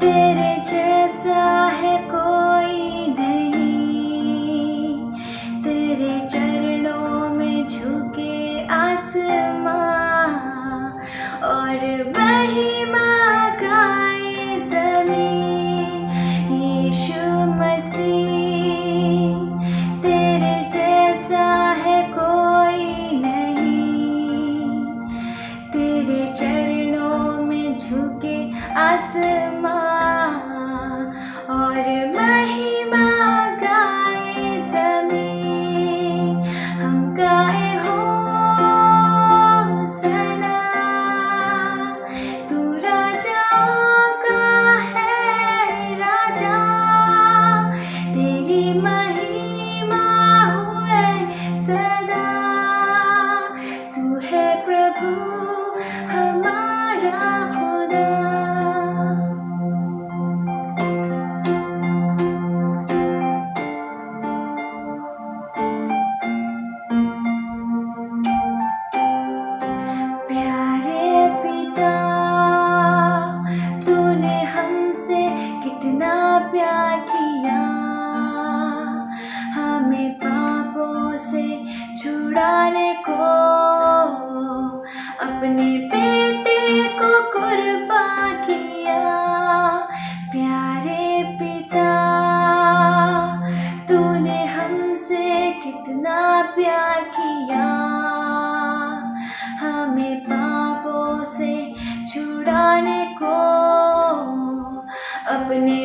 तेरे जैसा है कोई नहीं, तेरे चरणों में झुके आसमां और महिमा गाए ज़मीं। यीशु मसीह, तेरे जैसा है कोई नहीं, तेरे चरणों में झुके आसमां और महिमा गाए ज़मीं। हम गाए होसना, तू राजाओं का है राजा, तेरी महिमा हुए सदा। तू है प्रभु हमारा खुदा। प्यारे पिता, तूने हमसे कितना प्यार किया, हमें पापों से छुड़ाने को अपने बेटे को कुर्बान किया। प्यारे पिता, तूने हमसे कितना प्यार किया, हमें पापों से छुड़ाने को अपने